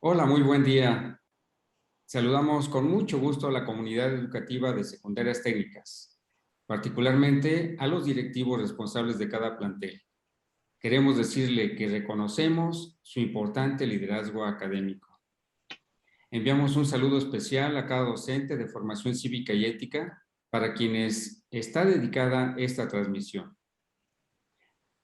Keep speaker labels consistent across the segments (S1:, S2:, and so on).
S1: Hola, muy buen día. Saludamos con mucho gusto a la comunidad educativa de secundarias técnicas, particularmente a los directivos responsables de cada plantel. Queremos decirle que reconocemos su importante liderazgo académico. Enviamos un saludo especial a cada docente de formación cívica y ética para quienes está dedicada esta transmisión.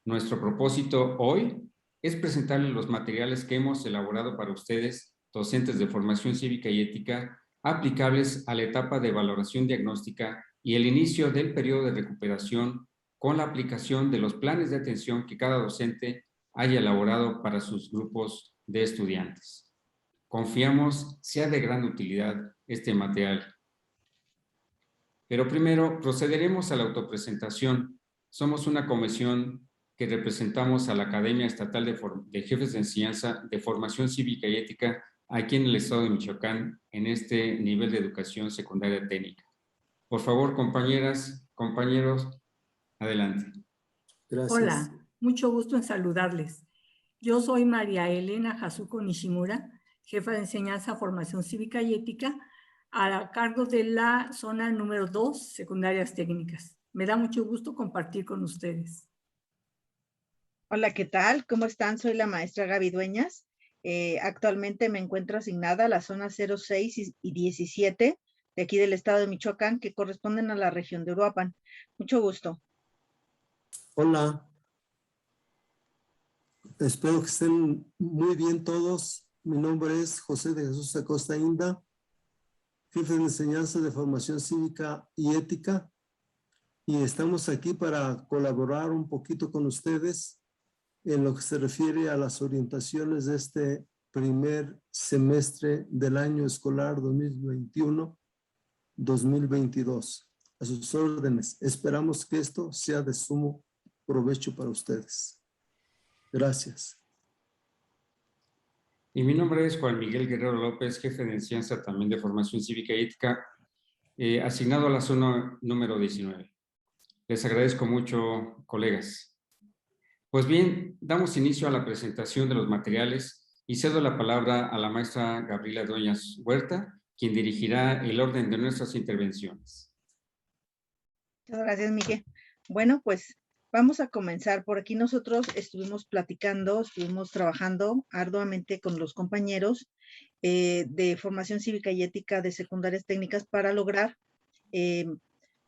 S1: Nuestro propósito hoy es presentarles los materiales que hemos elaborado para ustedes, docentes de formación cívica y ética, aplicables a la etapa de valoración diagnóstica y el inicio del periodo de recuperación con la aplicación de los planes de atención que cada docente haya elaborado para sus grupos de estudiantes. Confiamos sea de gran utilidad este material. Pero primero procederemos a la autopresentación. Somos una comisión que representamos a la Academia Estatal de Jefes de Enseñanza de Formación Cívica y Ética aquí en el estado de Michoacán, en este nivel de educación secundaria técnica. Por favor, compañeras, compañeros, adelante.
S2: Gracias. Hola, mucho gusto en saludarles. Yo soy María Elena Hazuko Nishimura, jefa de enseñanza, formación cívica y ética, a cargo de la zona número 2, secundarias técnicas. Me da mucho gusto compartir con ustedes.
S3: Hola, ¿qué tal? ¿Cómo están? Soy la maestra Gaby Dueñas. Actualmente me encuentro asignada a la zona 06 y 17 de aquí del estado de Michoacán, que corresponden a la región de Uruapan. Mucho gusto.
S4: Hola. Espero que estén muy bien todos. Mi nombre es José de Jesús Acosta Inda, jefe de enseñanza de formación cívica y ética, y estamos aquí para colaborar un poquito con ustedes en lo que se refiere a las orientaciones de este primer semestre del año escolar 2021-2022. A sus órdenes. Esperamos que esto sea de sumo provecho para ustedes. Gracias.
S1: Y mi nombre es Juan Miguel Guerrero López, jefe de enseñanza también de formación cívica y ética, asignado a la zona número 19. Les agradezco mucho, colegas. Pues bien, damos inicio a la presentación de los materiales y cedo la palabra a la maestra Gabriela Dueñas Huerta, quien dirigirá el orden de nuestras intervenciones.
S3: Muchas gracias, Miguel. Bueno, pues vamos a comenzar. Por aquí nosotros estuvimos platicando, estuvimos trabajando arduamente con los compañeros de formación cívica y ética de secundarias técnicas para lograr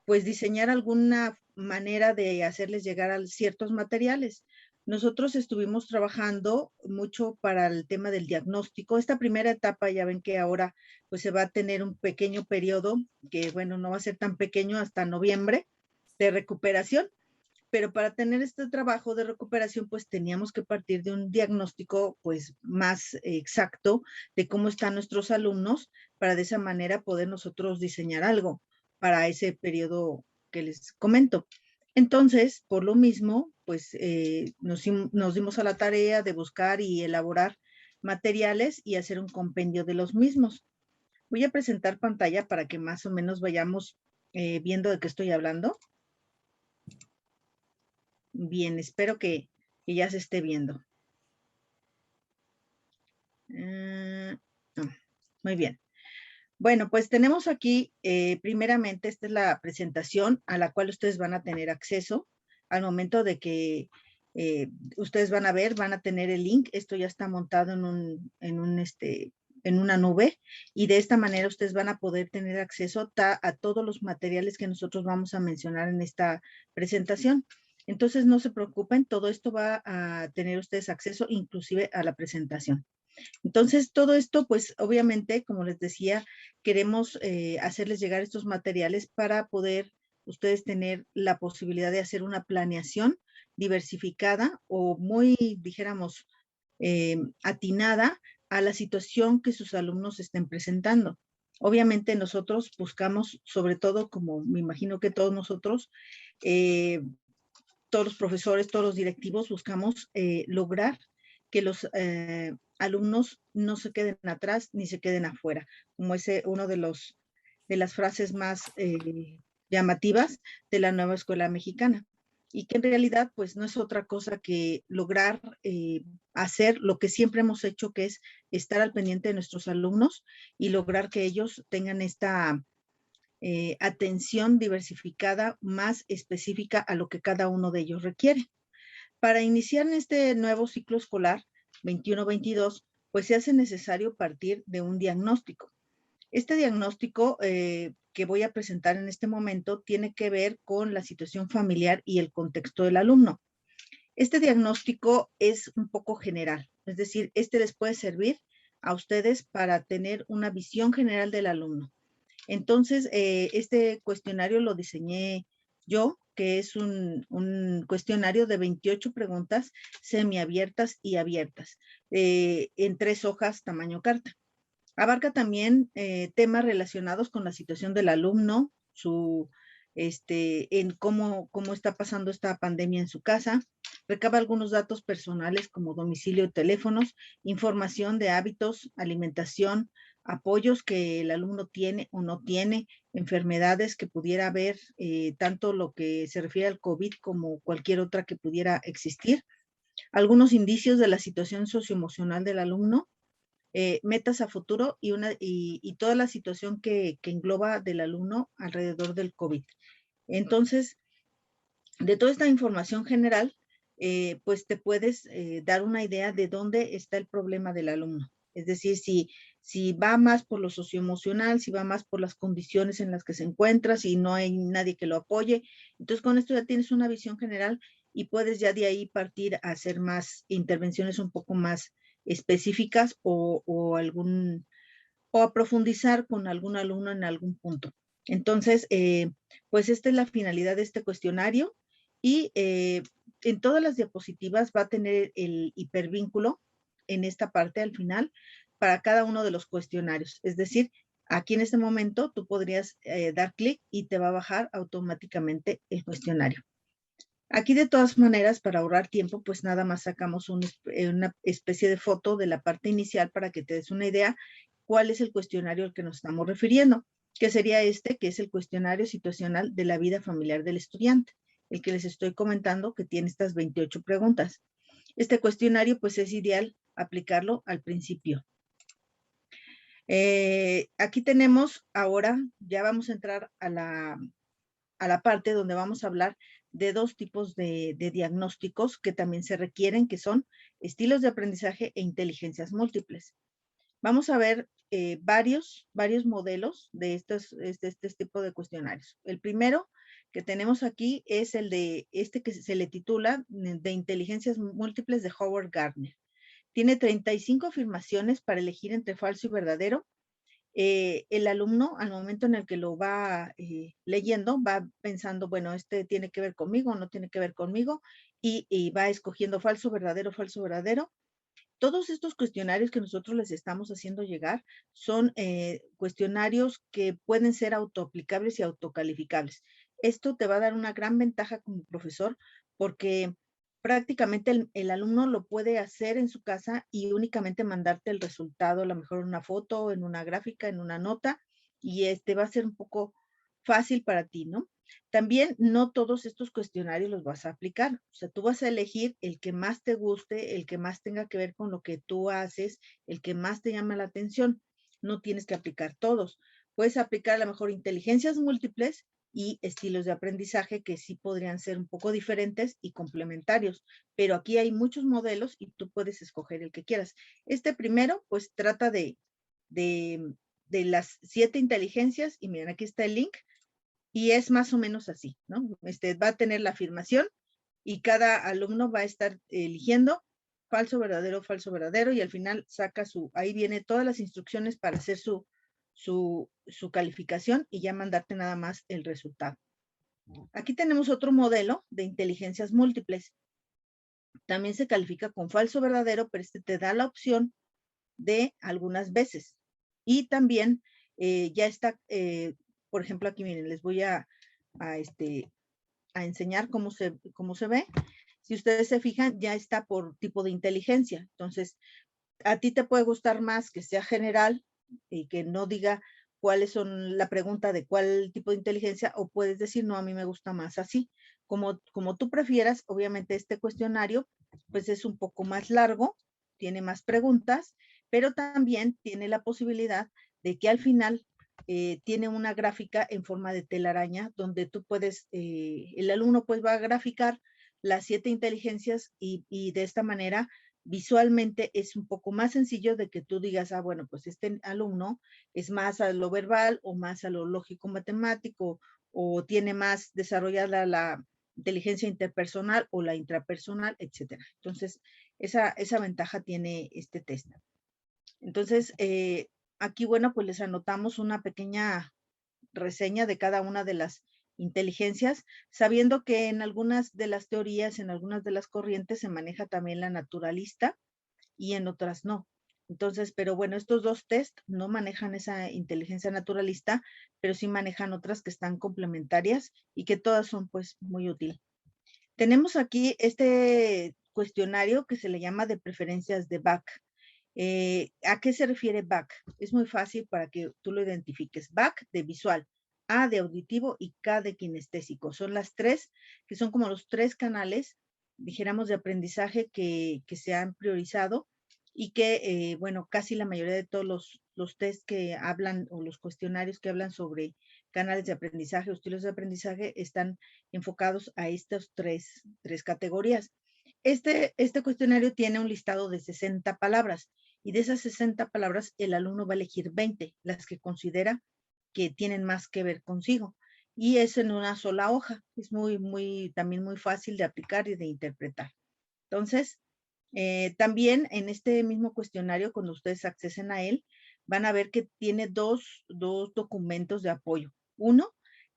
S3: pues diseñar alguna manera de hacerles llegar a ciertos materiales. Nosotros estuvimos trabajando mucho para el tema del diagnóstico. Esta primera etapa, ya ven que ahora pues se va a tener un pequeño periodo, que bueno, no va a ser tan pequeño hasta noviembre, de recuperación, pero para tener este trabajo de recuperación pues teníamos que partir de un diagnóstico pues más exacto de cómo están nuestros alumnos para de esa manera poder nosotros diseñar algo para ese periodo que les comento. Entonces, por lo mismo, pues nos dimos a la tarea de buscar y elaborar materiales y hacer un compendio de los mismos. Voy a presentar pantalla para que más o menos vayamos viendo de qué estoy hablando. Bien, espero que ya se esté viendo. Muy bien. Bueno, pues tenemos aquí, primeramente, esta es la presentación a la cual ustedes van a tener acceso al momento de que ustedes van a ver, van a tener el link. Esto ya está montado en una nube y de esta manera ustedes van a poder tener acceso a todos los materiales que nosotros vamos a mencionar en esta presentación. Entonces, no se preocupen, todo esto va a tener ustedes acceso inclusive a la presentación. Entonces, todo esto, pues, obviamente, como les decía, queremos hacerles llegar estos materiales para poder ustedes tener la posibilidad de hacer una planeación diversificada o muy, dijéramos, atinada a la situación que sus alumnos estén presentando. Obviamente, nosotros buscamos, sobre todo, como me imagino que todos nosotros, todos los profesores, todos los directivos, buscamos lograr que los alumnos no se queden atrás ni se queden afuera, como es uno de las frases más llamativas de la nueva escuela mexicana. y que en realidad pues no es otra cosa que lograr hacer lo que siempre hemos hecho, que es estar al pendiente de nuestros alumnos y lograr que ellos tengan esta atención diversificada más específica a lo que cada uno de ellos requiere. Para iniciar en este nuevo ciclo escolar 21-22, pues se hace necesario partir de un diagnóstico. Este diagnóstico que voy a presentar en este momento tiene que ver con la situación familiar y el contexto del alumno. Este diagnóstico es un poco general, es decir, este les puede servir a ustedes para tener una visión general del alumno. Entonces, este cuestionario lo diseñé yo, que es un cuestionario de 28 preguntas semiabiertas y abiertas, en 3 hojas tamaño carta. Abarca también temas relacionados con la situación del alumno, en cómo está pasando esta pandemia en su casa. Recaba algunos datos personales como domicilio y teléfonos, información de hábitos, alimentación, apoyos que el alumno tiene o no tiene, enfermedades que pudiera haber, tanto lo que se refiere al COVID como cualquier otra que pudiera existir, algunos indicios de la situación socioemocional del alumno, metas a futuro y toda la situación que engloba del alumno alrededor del COVID. Entonces, de toda esta información general, pues te puedes dar una idea de dónde está el problema del alumno. Es decir, si va más por lo socioemocional, si va más por las condiciones en las que se encuentra, si no hay nadie que lo apoye. Entonces, con esto ya tienes una visión general y puedes ya de ahí partir a hacer más intervenciones un poco más específicas o a profundizar con algún alumno en algún punto. Entonces, pues esta es la finalidad de este cuestionario y en todas las diapositivas va a tener el hipervínculo en esta parte al final para cada uno de los cuestionarios. Es decir, aquí en este momento tú podrías dar clic y te va a bajar automáticamente el cuestionario. Aquí de todas maneras, para ahorrar tiempo, pues nada más sacamos una especie de foto de la parte inicial para que te des una idea cuál es el cuestionario al que nos estamos refiriendo, que sería que es el cuestionario situacional de la vida familiar del estudiante, el que les estoy comentando que tiene estas 28 preguntas. Este cuestionario pues es ideal aplicarlo al principio. Aquí tenemos ahora, ya vamos a entrar a la parte donde vamos a hablar de 2 tipos de diagnósticos que también se requieren, que son estilos de aprendizaje e inteligencias múltiples. Vamos a ver varios modelos de este tipo de cuestionarios. El primero que tenemos aquí es el de que se le titula de inteligencias múltiples de Howard Gardner. Tiene 35 afirmaciones para elegir entre falso y verdadero. El alumno, al momento en el que lo va leyendo, va pensando, bueno, tiene que ver conmigo, no tiene que ver conmigo, y va escogiendo falso, verdadero, falso, verdadero. Todos estos cuestionarios que nosotros les estamos haciendo llegar son cuestionarios que pueden ser autoaplicables y autocalificables. Esto te va a dar una gran ventaja como profesor porque prácticamente el alumno lo puede hacer en su casa y únicamente mandarte el resultado, a lo mejor en una foto, en una gráfica, en una nota, y va a ser un poco fácil para ti, ¿no? También no todos estos cuestionarios los vas a aplicar. O sea, tú vas a elegir el que más te guste, el que más tenga que ver con lo que tú haces, el que más te llama la atención. No tienes que aplicar todos. Puedes aplicar a lo mejor inteligencias múltiples y estilos de aprendizaje que sí podrían ser un poco diferentes y complementarios. Pero aquí hay muchos modelos y tú puedes escoger el que quieras. Este primero, pues trata de las 7 inteligencias y miren, aquí está el link. Y es más o menos así, ¿no? Va a tener la afirmación y cada alumno va a estar eligiendo falso, verdadero, y al final saca ahí viene todas las instrucciones para hacer su calificación y ya mandarte nada más el resultado. Aquí tenemos otro modelo de inteligencias múltiples. También se califica con falso, verdadero, pero te da la opción de algunas veces. Y también ya está, por ejemplo, aquí miren, les voy a enseñar cómo se ve. Si ustedes se fijan, ya está por tipo de inteligencia. Entonces, a ti te puede gustar más que sea general y que no diga cuáles son la pregunta de cuál tipo de inteligencia, o puedes decir, no, a mí me gusta más así. como tú prefieras. Obviamente este cuestionario pues es un poco más largo, tiene más preguntas, pero también tiene la posibilidad de que al final tiene una gráfica en forma de telaraña donde tú puedes, el alumno pues va a graficar las 7 inteligencias y de esta manera visualmente es un poco más sencillo de que tú digas, ah, bueno, pues este alumno es más a lo verbal o más a lo lógico matemático o tiene más desarrollada la inteligencia interpersonal o la intrapersonal, etcétera. Entonces, esa ventaja tiene este test. Entonces, aquí, bueno, pues les anotamos una pequeña reseña de cada una de las inteligencias, sabiendo que en algunas de las teorías, en algunas de las corrientes se maneja también la naturalista y en otras no. Entonces, pero bueno, estos 2 test no manejan esa inteligencia naturalista, pero sí manejan otras que están complementarias y que todas son pues muy útiles. Tenemos aquí este cuestionario que se le llama de preferencias de BAC. ¿A qué se refiere BAC? Es muy fácil para que tú lo identifiques. BAC de visual, A de auditivo y K de kinestésico. Son las 3, que son como los 3 canales, dijéramos, de aprendizaje que se han priorizado y que, bueno, casi la mayoría de todos los test que hablan o los cuestionarios que hablan sobre canales de aprendizaje o estilos de aprendizaje están enfocados a estas tres categorías. Este cuestionario tiene un listado de 60 palabras y de esas 60 palabras el alumno va a elegir 20, las que considera que tienen más que ver consigo. Y es en una sola hoja. Es también muy fácil de aplicar y de interpretar. Entonces, también en este mismo cuestionario, cuando ustedes accesen a él, van a ver que tiene dos documentos de apoyo. Uno,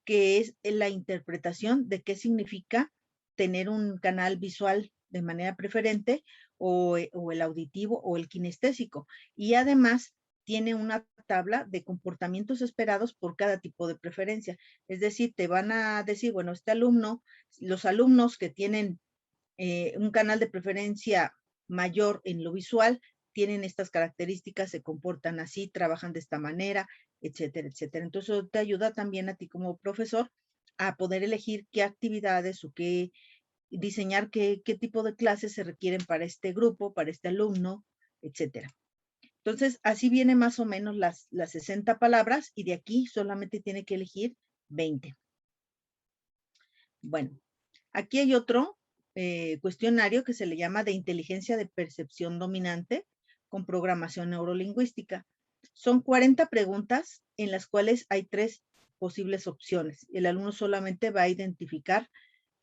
S3: que es la interpretación de qué significa tener un canal visual de manera preferente o el auditivo o el kinestésico. Y además tiene una tabla de comportamientos esperados por cada tipo de preferencia. Es decir, te van a decir, bueno, los alumnos que tienen un canal de preferencia mayor en lo visual, tienen estas características, se comportan así, trabajan de esta manera, etcétera, etcétera. Entonces, eso te ayuda también a ti como profesor a poder elegir qué actividades o diseñar qué tipo de clases se requieren para este grupo, para este alumno, etcétera. Entonces, así viene más o menos las 60 palabras y de aquí solamente tiene que elegir 20. Bueno, aquí hay otro cuestionario que se le llama de inteligencia de percepción dominante con programación neurolingüística. Son 40 preguntas en las cuales hay 3 posibles opciones. El alumno solamente va a identificar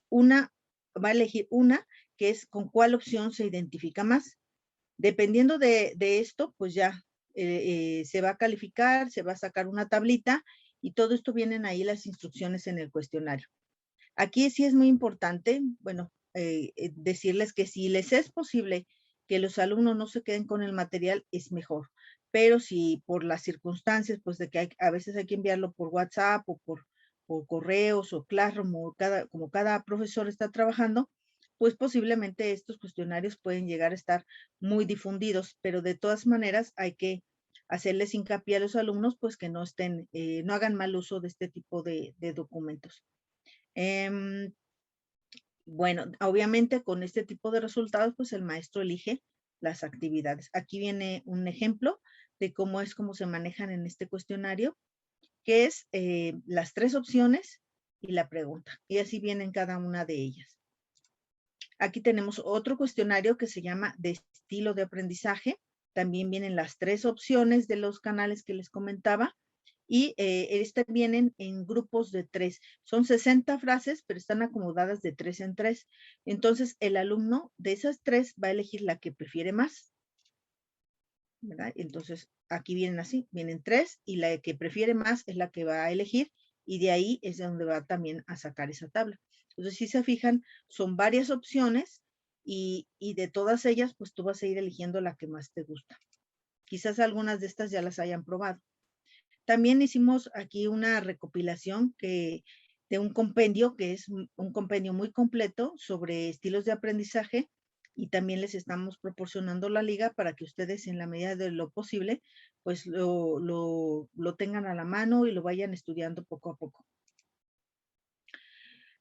S3: va a elegir una, que es con cuál opción se identifica más. Dependiendo de esto, pues ya se va a calificar, se va a sacar una tablita y todo esto vienen ahí las instrucciones en el cuestionario. Aquí sí es muy importante, bueno, decirles que si les es posible que los alumnos no se queden con el material, es mejor. Pero si por las circunstancias, pues de que a veces hay que enviarlo por WhatsApp o por correos o Classroom, como cada profesor está trabajando, pues posiblemente estos cuestionarios pueden llegar a estar muy difundidos, pero de todas maneras hay que hacerles hincapié a los alumnos, pues que no hagan mal uso de este tipo de documentos. Bueno, obviamente con este tipo de resultados, pues el maestro elige las actividades. Aquí viene un ejemplo de cómo se manejan en este cuestionario, que es las 3 opciones y la pregunta. Y así vienen cada una de ellas. Aquí tenemos otro cuestionario que se llama de estilo de aprendizaje. También vienen las 3 opciones de los canales que les comentaba. Y vienen en grupos de 3. Son 60 frases, pero están acomodadas de 3 en 3. Entonces, el alumno de esas 3 va a elegir la que prefiere más, ¿verdad? Entonces, aquí vienen así, vienen 3 y la que prefiere más es la que va a elegir y de ahí es de donde va también a sacar esa tabla. Entonces, si se fijan, son varias opciones y de todas ellas, pues tú vas a ir eligiendo la que más te gusta. Quizás algunas de estas ya las hayan probado. También hicimos aquí una recopilación de un compendio, que es un compendio muy completo sobre estilos de aprendizaje y también les estamos proporcionando la liga para que ustedes en la medida de lo posible pues lo tengan a la mano y lo vayan estudiando poco a poco.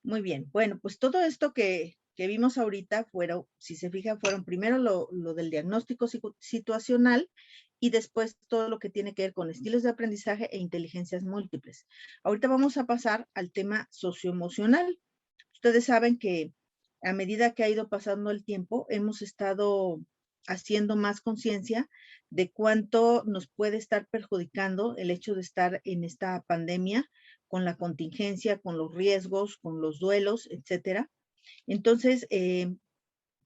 S3: Muy bien. Bueno, pues todo esto que vimos ahorita fueron, si se fijan, fueron primero lo del diagnóstico situacional y después todo lo que tiene que ver con estilos de aprendizaje e inteligencias múltiples. Ahorita vamos a pasar al tema socioemocional. Ustedes saben que a medida que ha ido pasando el tiempo, hemos estado haciendo más conciencia de cuánto nos puede estar perjudicando el hecho de estar en esta pandemia, con la contingencia, con los riesgos, con los duelos, etcétera. Entonces,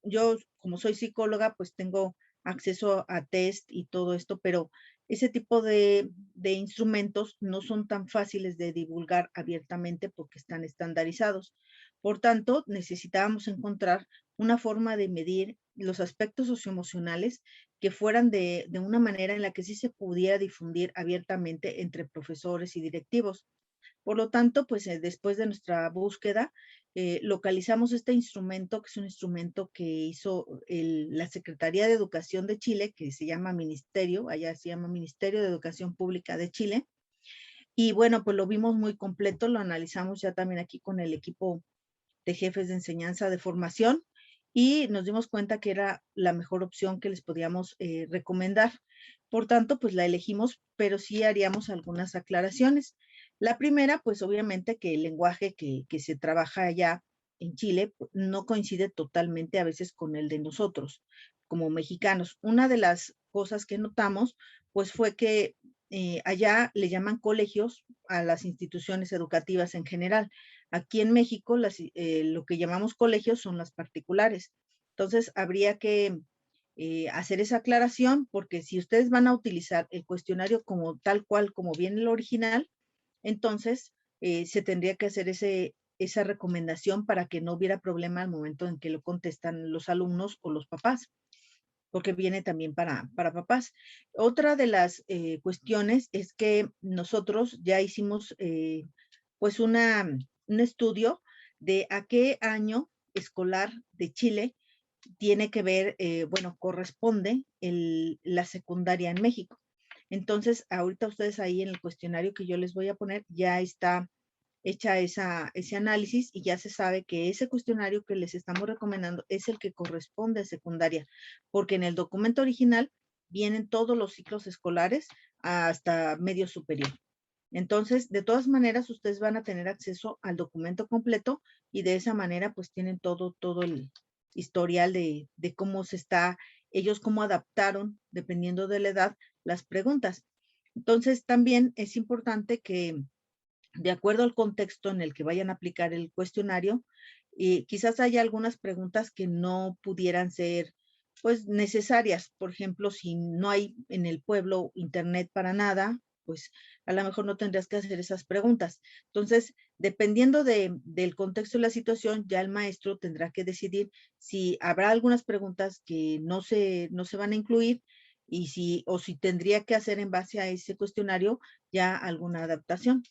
S3: yo como soy psicóloga, pues tengo acceso a test y todo esto, pero ese tipo de instrumentos no son tan fáciles de divulgar abiertamente porque están estandarizados. Por tanto, necesitábamos encontrar una forma de medir los aspectos socioemocionales que fueran de una manera en la que sí se pudiera difundir abiertamente entre profesores y directivos. Por lo tanto, pues después de nuestra búsqueda, localizamos este instrumento, que es un instrumento que hizo la Secretaría de Educación de Chile, que se llama Ministerio, allá se llama Ministerio de Educación Pública de Chile. Y bueno, pues lo vimos muy completo, lo analizamos ya también aquí con el equipo de jefes de enseñanza de formación y nos dimos cuenta que era la mejor opción que les podíamos recomendar. Por tanto, pues la elegimos, pero sí haríamos algunas aclaraciones. La primera, pues obviamente que el lenguaje que se trabaja allá en Chile no coincide totalmente a veces con el de nosotros como mexicanos. Una de las cosas que notamos, pues fue que allá le llaman colegios a las instituciones educativas en general. Aquí en México lo que llamamos colegios son las particulares. Entonces, habría que hacer esa aclaración porque si ustedes van a utilizar el cuestionario como tal cual, como viene el original, entonces se tendría que hacer esa recomendación para que no hubiera problema al momento en que lo contestan los alumnos o los papás, porque viene también para papás. Otra de las cuestiones es que nosotros ya hicimos pues un estudio de a qué año escolar de Chile tiene que ver, bueno, corresponde la secundaria en México. Entonces, ahorita ustedes ahí en el cuestionario que yo les voy a poner, ya está hecha ese análisis y ya se sabe que ese cuestionario que les estamos recomendando es el que corresponde a secundaria, porque en el documento original vienen todos los ciclos escolares hasta medio superior. Entonces, de todas maneras, ustedes van a tener acceso al documento completo y de esa manera, pues tienen todo el historial de cómo ellos cómo adaptaron, dependiendo de la edad, las preguntas. Entonces, también es importante que, de acuerdo al contexto en el que vayan a aplicar el cuestionario, quizás haya algunas preguntas que no pudieran ser pues necesarias. Por ejemplo, si no hay en el pueblo internet para nada, pues a lo mejor no tendrías que hacer esas preguntas. Entonces, dependiendo del contexto de la situación, ya el maestro tendrá que decidir si habrá algunas preguntas que no se van a incluir y si tendría que hacer en base a ese cuestionario ya alguna adaptación.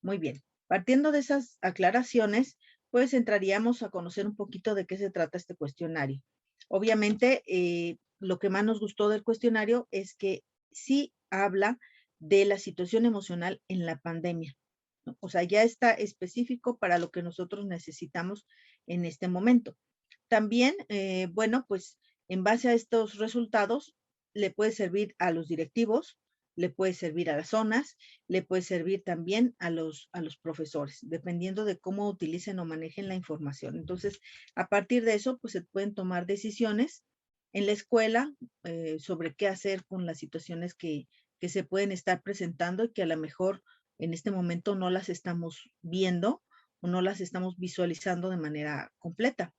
S3: Muy bien. Partiendo de esas aclaraciones, pues entraríamos a conocer un poquito de qué se trata este cuestionario. Obviamente, lo que más nos gustó del cuestionario es que sí habla de la situación emocional en la pandemia, ¿no? O sea, ya está específico para lo que nosotros necesitamos en este momento. También, bueno, pues en base a estos resultados, le puede servir a los directivos, le puede servir a las zonas, le puede servir también a los profesores, dependiendo de cómo utilicen o manejen la información. Entonces, a partir de eso, pues se pueden tomar decisiones en la escuela sobre qué hacer con las situaciones que se pueden estar presentando y que a lo mejor en este momento no las estamos viendo o no las estamos visualizando de manera completa.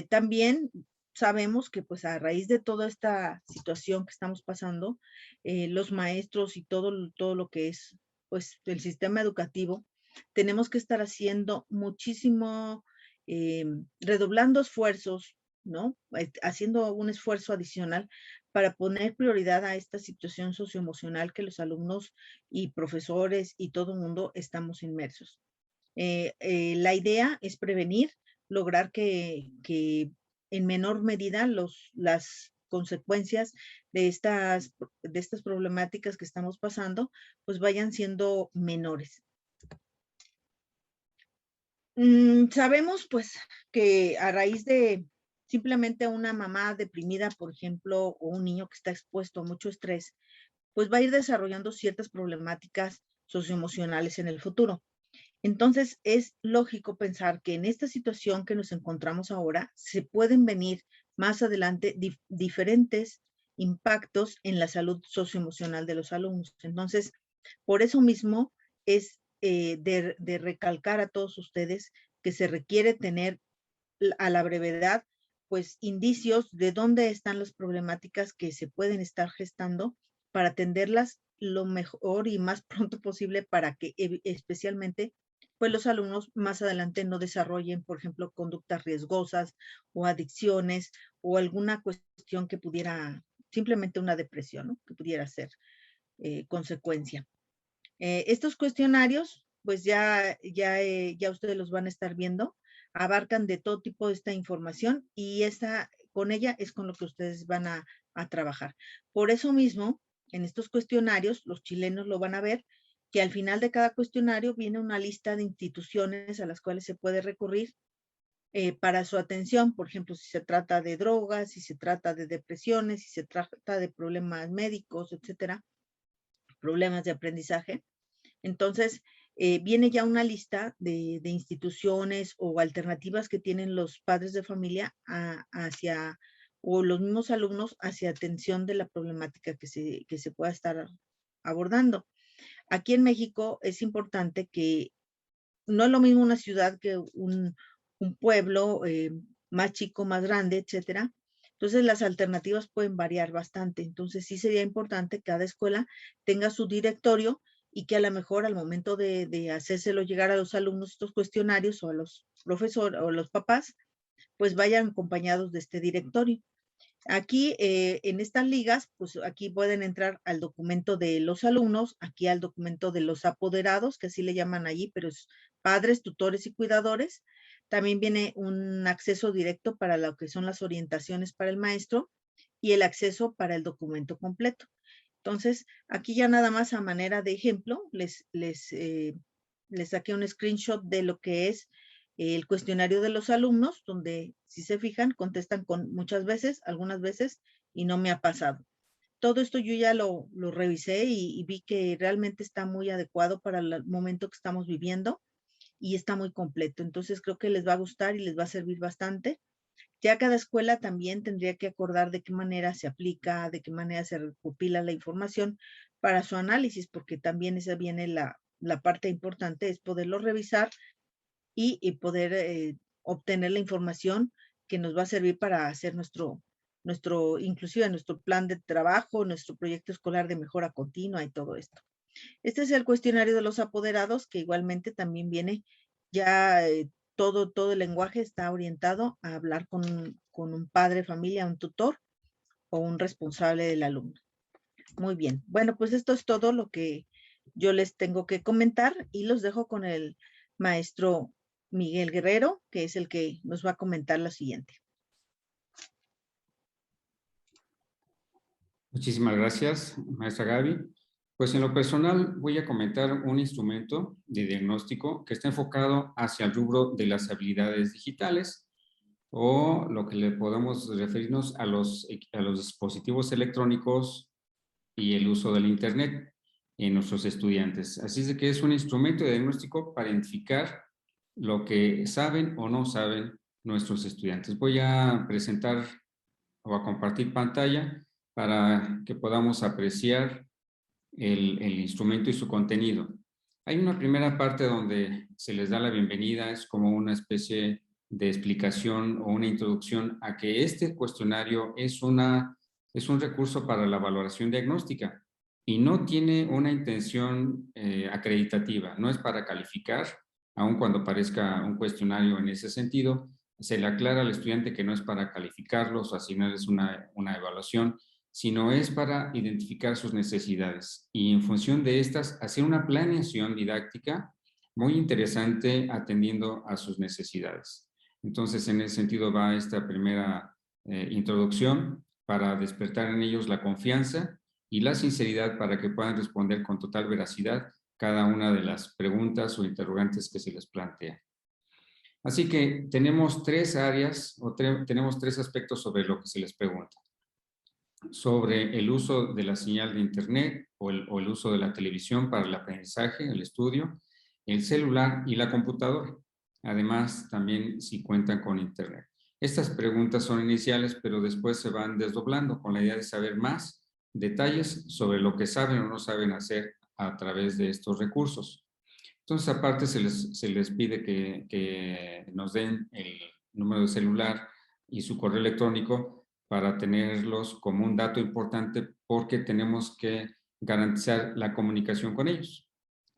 S3: También sabemos que pues a raíz de toda esta situación que estamos pasando, los maestros y todo lo que es pues el sistema educativo, tenemos que estar haciendo muchísimo, redoblando esfuerzos, ¿no? Haciendo un esfuerzo adicional para poner prioridad a esta situación socioemocional que los alumnos y profesores y todo el mundo estamos inmersos. La idea es prevenir, lograr que en menor medida las consecuencias de estas problemáticas que estamos pasando, pues vayan siendo menores. Sabemos pues que a raíz de simplemente una mamá deprimida, por ejemplo, o un niño que está expuesto a mucho estrés, pues va a ir desarrollando ciertas problemáticas socioemocionales en el futuro. Entonces, es lógico pensar que en esta situación que nos encontramos ahora, se pueden venir más adelante diferentes impactos en la salud socioemocional de los alumnos. Entonces, por eso mismo es de recalcar a todos ustedes que se requiere tener a la brevedad, pues, indicios de dónde están las problemáticas que se pueden estar gestando para atenderlas lo mejor y más pronto posible para que especialmente pues los alumnos más adelante no desarrollen, por ejemplo, conductas riesgosas o adicciones o alguna cuestión que pudiera, simplemente una depresión, ¿no? Que pudiera ser consecuencia. Estos cuestionarios, pues ya ustedes los van a estar viendo, abarcan de todo tipo de esta información y con ella es con lo que ustedes van a trabajar. Por eso mismo, en estos cuestionarios, los chilenos lo van a ver, que al final de cada cuestionario viene una lista de instituciones a las cuales se puede recurrir para su atención, por ejemplo, si se trata de drogas, si se trata de depresiones, si se trata de problemas médicos, etcétera, problemas de aprendizaje. Entonces, viene ya una lista de instituciones o alternativas que tienen los padres de familia o los mismos alumnos hacia atención de la problemática que se pueda estar abordando. Aquí en México es importante que no es lo mismo una ciudad que un pueblo más chico, más grande, etcétera. Entonces, las alternativas pueden variar bastante. Entonces, sí sería importante que cada escuela tenga su directorio y que a lo mejor al momento de hacérselo llegar a los alumnos estos cuestionarios o a los profesores o a los papás, pues vayan acompañados de este directorio. Aquí en estas ligas, pues aquí pueden entrar al documento de los alumnos, aquí al documento de los apoderados, que así le llaman allí, pero es padres, tutores y cuidadores. También viene un acceso directo para lo que son las orientaciones para el maestro y el acceso para el documento completo. Entonces, aquí ya nada más a manera de ejemplo, les saqué un screenshot de lo que es el cuestionario de los alumnos, donde si se fijan, contestan con muchas veces, algunas veces, y no me ha pasado. Todo esto yo ya lo revisé y vi que realmente está muy adecuado para el momento que estamos viviendo y está muy completo. Entonces creo que les va a gustar y les va a servir bastante. Ya cada escuela también tendría que acordar de qué manera se aplica, de qué manera se recopila la información para su análisis, porque también esa viene la parte importante, es poderlo revisar y poder obtener la información que nos va a servir para hacer inclusive nuestro plan de trabajo, nuestro proyecto escolar de mejora continua y todo esto. Este es el cuestionario de los apoderados, que igualmente también viene ya todo el lenguaje está orientado a hablar con un padre de familia, un tutor o un responsable del alumno. Muy bien. Bueno, pues esto es todo lo que yo les tengo que comentar y los dejo con el maestro Miguel Guerrero, que es el que nos va a comentar lo siguiente.
S1: Muchísimas gracias, maestra Gaby. Pues en lo personal voy a comentar un instrumento de diagnóstico que está enfocado hacia el rubro de las habilidades digitales o lo que le podemos referirnos a los dispositivos electrónicos y el uso del Internet en nuestros estudiantes. Así es de que es un instrumento de diagnóstico para identificar lo que saben o no saben nuestros estudiantes. Voy a presentar o a compartir pantalla para que podamos apreciar el instrumento y su contenido. Hay una primera parte donde se les da la bienvenida, es como una especie de explicación o una introducción a que este cuestionario es un recurso para la valoración diagnóstica y no tiene una intención acreditativa, no es para calificar, aun cuando parezca un cuestionario en ese sentido. Se le aclara al estudiante que no es para calificarlos o asignarles una evaluación, sino es para identificar sus necesidades y en función de estas hacer una planeación didáctica muy interesante atendiendo a sus necesidades. Entonces, en ese sentido va esta primera introducción para despertar en ellos la confianza y la sinceridad para que puedan responder con total veracidad cada una de las preguntas o interrogantes que se les plantea. Así que tenemos 3 áreas o tenemos 3 aspectos sobre lo que se les pregunta. Sobre el uso de la señal de internet o el uso de la televisión para el aprendizaje, el estudio, el celular y la computadora. Además, también si cuentan con internet. Estas preguntas son iniciales, pero después se van desdoblando con la idea de saber más detalles sobre lo que saben o no saben hacer a través de estos recursos. Entonces, aparte se les pide que nos den el número de celular y su correo electrónico para tenerlos como un dato importante porque tenemos que garantizar la comunicación con ellos.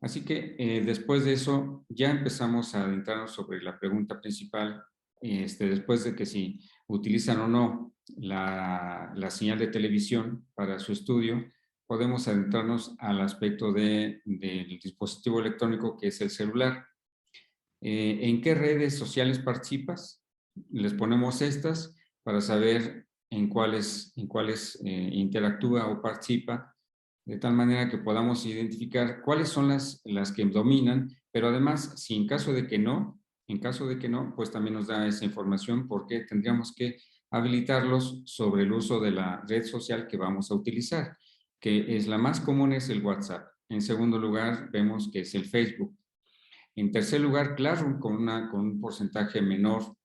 S1: Así que después de eso ya empezamos a adentrarnos sobre la pregunta principal, después de que si utilizan o no la señal de televisión para su estudio, podemos adentrarnos al aspecto del dispositivo electrónico que es el celular. ¿En qué redes sociales participas? Les ponemos estas para saber en cuáles interactúa o participa, de tal manera que podamos identificar cuáles son las que dominan, pero además, si en caso de que no, pues también nos da esa información porque tendríamos que habilitarlos sobre el uso de la red social que vamos a utilizar, que es la más común, es el WhatsApp. En segundo lugar, vemos que es el Facebook. En tercer lugar, Classroom, con un porcentaje menor,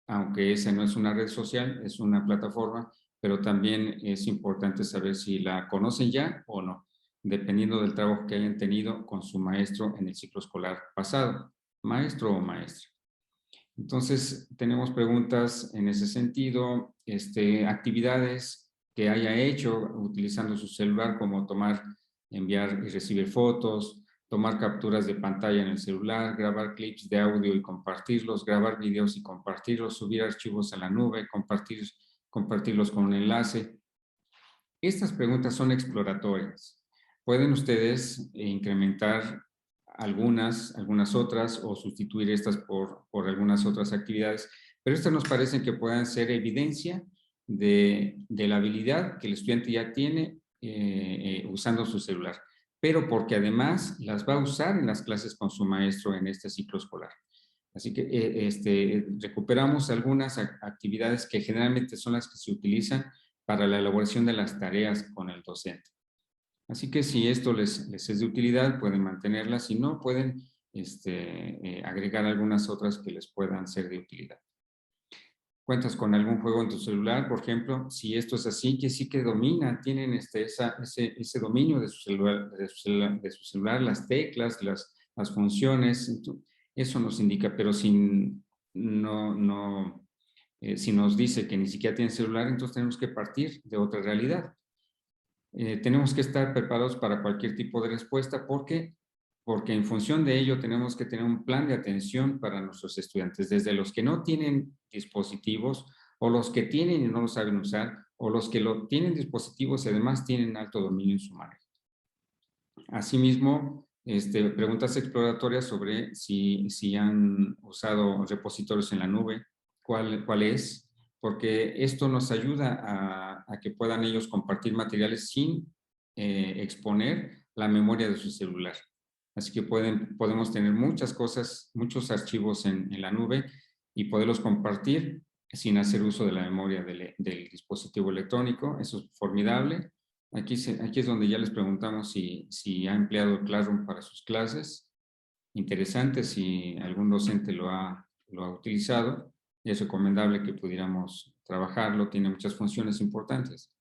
S1: aunque esa no es una red social, es una plataforma, pero también es importante saber si la conocen ya o no, dependiendo del trabajo que hayan tenido con su maestro en el ciclo escolar pasado, maestro o maestra. Entonces, tenemos preguntas en ese sentido, actividades que haya hecho utilizando su celular, como tomar, enviar y recibir fotos, tomar capturas de pantalla en el celular, grabar clips de audio y compartirlos, grabar videos y compartirlos, subir archivos a la nube, compartirlos con un enlace. Estas preguntas son exploratorias. Pueden ustedes incrementar algunas otras o sustituir estas por algunas otras actividades, pero estas nos parecen que puedan ser evidencia de la habilidad que el estudiante ya tiene usando su celular, pero porque además las va a usar en las clases con su maestro en este ciclo escolar. Así que recuperamos algunas actividades que generalmente son las que se utilizan para la elaboración de las tareas con el docente. Así que si esto les es de utilidad, pueden mantenerlas. Si no, pueden agregar algunas otras que les puedan ser de utilidad. ¿Cuentas con algún juego en tu celular, por ejemplo? Si esto es así, que sí que dominan, tienen ese dominio de su celular, las teclas, las funciones. Eso nos indica, pero si nos dice que ni siquiera tienen celular, entonces tenemos que partir de otra realidad. Tenemos que estar preparados para cualquier tipo de respuesta porque en función de ello tenemos que tener un plan de atención para nuestros estudiantes, desde los que no tienen dispositivos o los que tienen y no lo saben usar, o los que tienen dispositivos y además tienen alto dominio en su manejo. Asimismo, preguntas exploratorias sobre si han usado repositorios en la nube, cuál es, porque esto nos ayuda a que puedan ellos compartir materiales sin exponer la memoria de su celular. Así que podemos tener muchas cosas, muchos archivos en la nube y poderlos compartir sin hacer uso de la memoria del dispositivo electrónico. Eso es formidable. Aquí es donde ya les preguntamos si ha empleado Classroom para sus clases. Interesante si algún docente lo ha utilizado. Es recomendable que pudiéramos trabajarlo. Tiene muchas funciones importantes.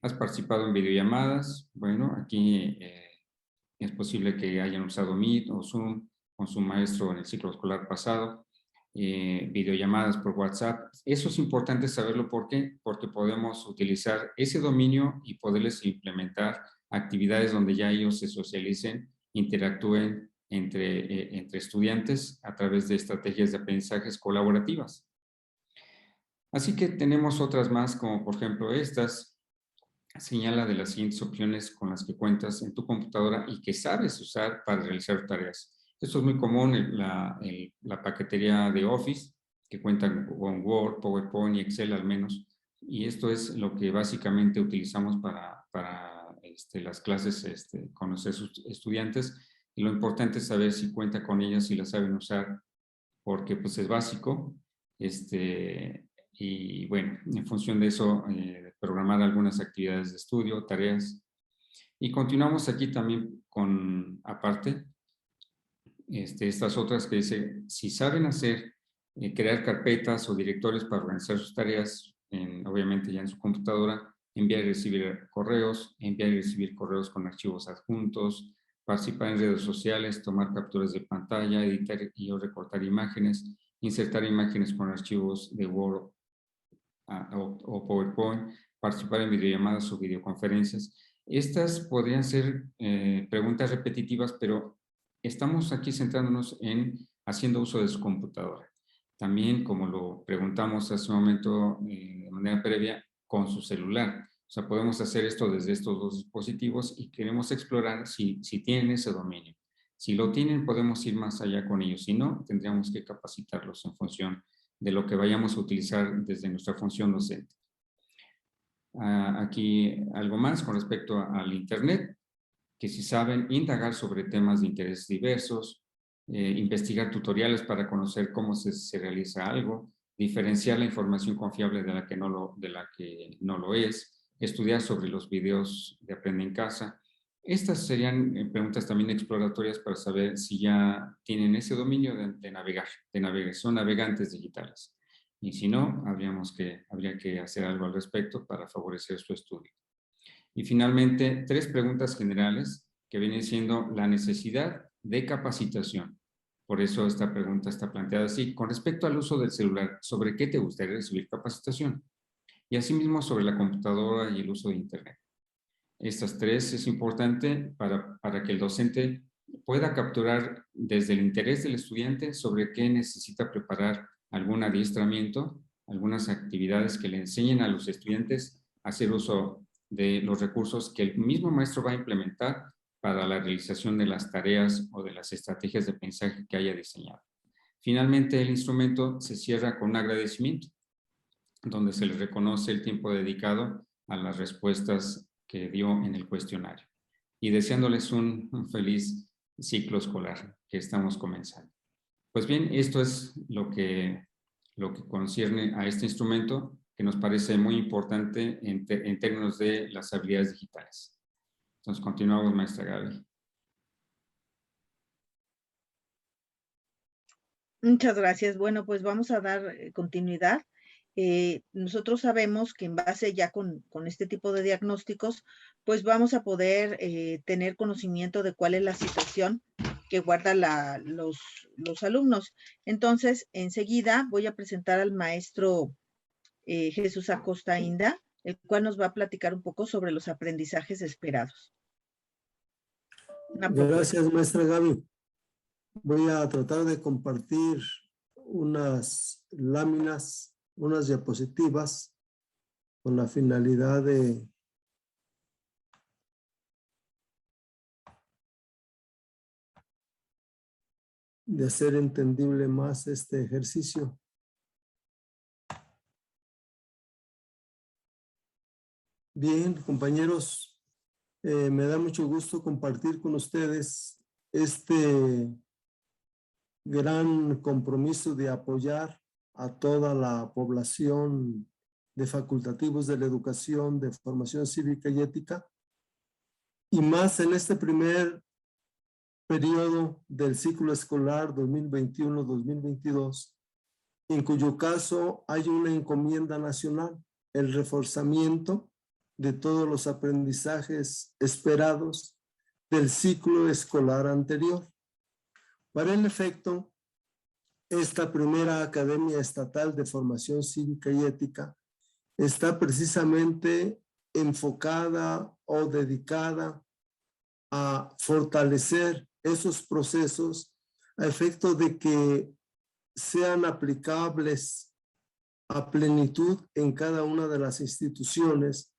S1: ¿Has participado en videollamadas? Bueno, aquí es posible que hayan usado Meet o Zoom con su maestro en el ciclo escolar pasado. Videollamadas por WhatsApp. Eso es importante saberlo. ¿Por qué? Porque podemos utilizar ese dominio y poderles implementar actividades donde ya ellos se socialicen, interactúen entre estudiantes a través de estrategias de aprendizajes colaborativas. Así que tenemos otras más, como por ejemplo estas. Señala de las siguientes opciones con las que cuentas en tu computadora y que sabes usar para realizar tareas. Esto es muy común, la paquetería de Office, que cuenta con Word, PowerPoint y Excel al menos. Y esto es lo que básicamente utilizamos para las clases con los estudiantes. Y lo importante es saber si cuenta con ellas, si las saben usar porque pues es básico. Y bueno, en función de eso, programar algunas actividades de estudio, tareas. Y continuamos aquí también con, aparte, estas otras que dice, si saben hacer, crear carpetas o directorios para organizar sus tareas, obviamente ya en su computadora, enviar y recibir correos con archivos adjuntos, participar en redes sociales, tomar capturas de pantalla, editar y o recortar imágenes, insertar imágenes con archivos de Word o PowerPoint, participar en videollamadas o videoconferencias. Estas podrían ser preguntas repetitivas, pero estamos aquí centrándonos en haciendo uso de su computadora. También, como lo preguntamos hace un momento de manera previa, con su celular. O sea, podemos hacer esto desde estos dos dispositivos y queremos explorar si tienen ese dominio. Si lo tienen, podemos ir más allá con ellos. Si no, tendríamos que capacitarlos en función de lo que vayamos a utilizar desde nuestra función docente. Aquí algo más con respecto al Internet, que si saben indagar sobre temas de interés diversos, investigar tutoriales para conocer cómo se realiza algo, diferenciar la información confiable de la que no lo es, estudiar sobre los videos de Aprende en Casa. Estas serían preguntas también exploratorias para saber si ya tienen ese dominio de navegar, son navegantes digitales. Y si no, habría que hacer algo al respecto para favorecer su estudio. Y finalmente, 3 preguntas generales que vienen siendo la necesidad de capacitación. Por eso esta pregunta está planteada así. Con respecto al uso del celular, ¿sobre qué te gustaría recibir capacitación? Y asimismo sobre la computadora y el uso de Internet. Estas 3 es importante para que el docente pueda capturar desde el interés del estudiante sobre qué necesita preparar algún adiestramiento, algunas actividades que le enseñen a los estudiantes a hacer uso de los recursos que el mismo maestro va a implementar para la realización de las tareas o de las estrategias de aprendizaje que haya diseñado. Finalmente, el instrumento se cierra con un agradecimiento, donde se le reconoce el tiempo dedicado a las respuestas que dio en el cuestionario. Y deseándoles un feliz ciclo escolar que estamos comenzando. Pues bien, esto es lo que concierne a este instrumento, que nos parece muy importante en términos de las habilidades digitales. Entonces, continuamos, maestra Gaby.
S3: Muchas gracias. Bueno, pues vamos a dar continuidad. Nosotros sabemos que en base ya con este tipo de diagnósticos, pues vamos a poder tener conocimiento de cuál es la situación que guardan los alumnos. Entonces, enseguida voy a presentar al maestro Jesús Acosta Inda, el cual nos va a platicar un poco sobre los aprendizajes esperados.
S4: Gracias, maestra Gaby. Voy a tratar de compartir unas láminas, unas diapositivas, con la finalidad de hacer entendible más este ejercicio. Bien, compañeros, me da mucho gusto compartir con ustedes este gran compromiso de apoyar a toda la población de facultativos de la educación, de formación cívica y ética, y más en este primer periodo del ciclo escolar 2021-2022, en cuyo caso hay una encomienda nacional, el reforzamiento de todos los aprendizajes esperados del ciclo escolar anterior. Para el efecto, esta primera Academia Estatal de Formación Cívica y Ética está precisamente enfocada o dedicada a fortalecer esos procesos a efecto de que sean aplicables a plenitud en cada una de las instituciones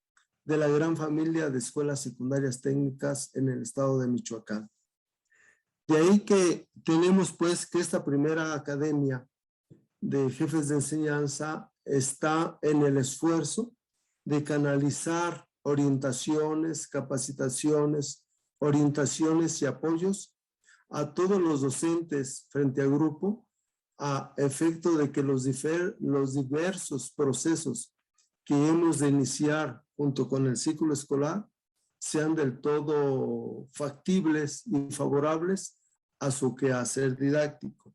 S4: de la gran familia de escuelas secundarias técnicas en el estado de Michoacán. De ahí que tenemos pues que esta primera academia de jefes de enseñanza está en el esfuerzo de canalizar orientaciones, capacitaciones, orientaciones y apoyos a todos los docentes frente al grupo a efecto de que los diversos procesos que hemos de iniciar junto con el ciclo escolar sean del todo factibles y favorables a su quehacer didáctico.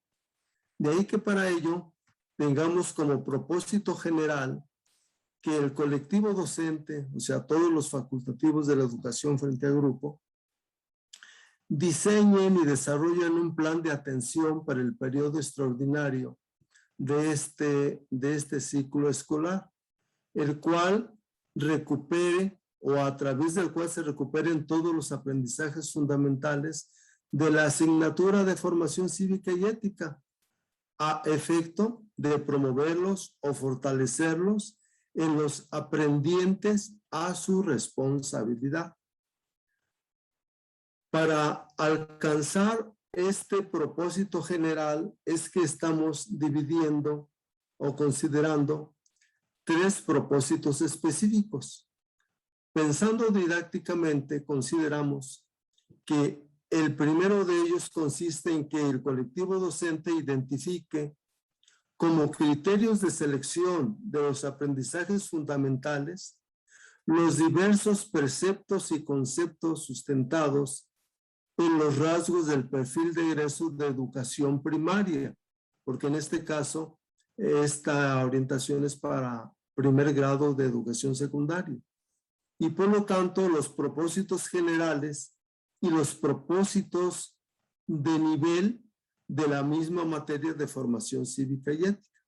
S4: De ahí que para ello tengamos como propósito general que el colectivo docente, o sea, todos los facultativos de la educación frente al grupo, diseñen y desarrollen un plan de atención para el periodo extraordinario de este ciclo escolar, el cual recupere o a través del cual se recuperen todos los aprendizajes fundamentales de la asignatura de formación cívica y ética, a efecto de promoverlos o fortalecerlos en los aprendientes a su responsabilidad. Para alcanzar este propósito general es que estamos dividiendo o considerando 3 propósitos específicos. Pensando didácticamente, consideramos que el primero de ellos consiste en que el colectivo docente identifique como criterios de selección de los aprendizajes fundamentales los diversos preceptos y conceptos sustentados en los rasgos del perfil de egreso de educación primaria, porque en este caso esta orientación es para primer grado de educación secundaria. Y por lo tanto los propósitos generales y los propósitos de nivel de la misma materia de formación cívica y ética.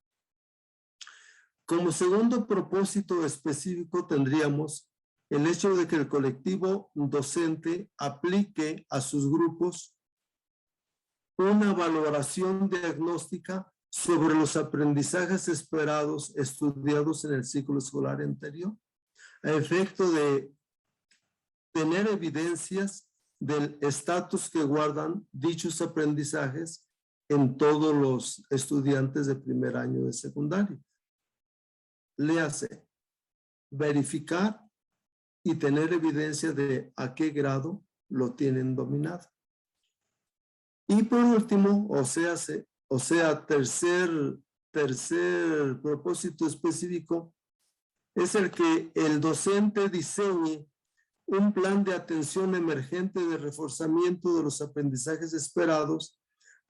S4: Como segundo propósito específico tendríamos el hecho de que el colectivo docente aplique a sus grupos una valoración diagnóstica sobre los aprendizajes esperados estudiados en el ciclo escolar anterior, a efecto de tener evidencias del estatus que guardan dichos aprendizajes en todos los estudiantes de primer año de secundaria. Léase, verificar y tener evidencia de a qué grado lo tienen dominado. Y por último, tercer propósito específico es el que el docente diseñe un plan de atención emergente de reforzamiento de los aprendizajes esperados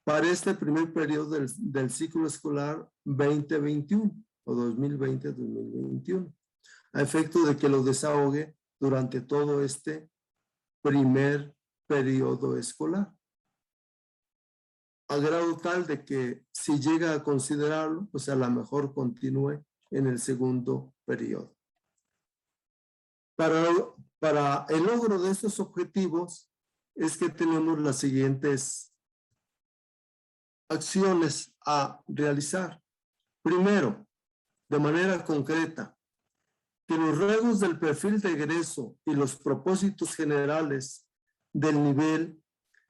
S4: para este primer periodo del ciclo escolar 2021 o 2020-2021, a efecto de que lo desahogue durante todo este primer periodo escolar, a grado tal de que si llega a considerarlo, pues a lo mejor continúe en el segundo periodo. Para el logro de estos objetivos es que tenemos las siguientes acciones a realizar. Primero, de manera concreta, que los rasgos del perfil de egreso y los propósitos generales del nivel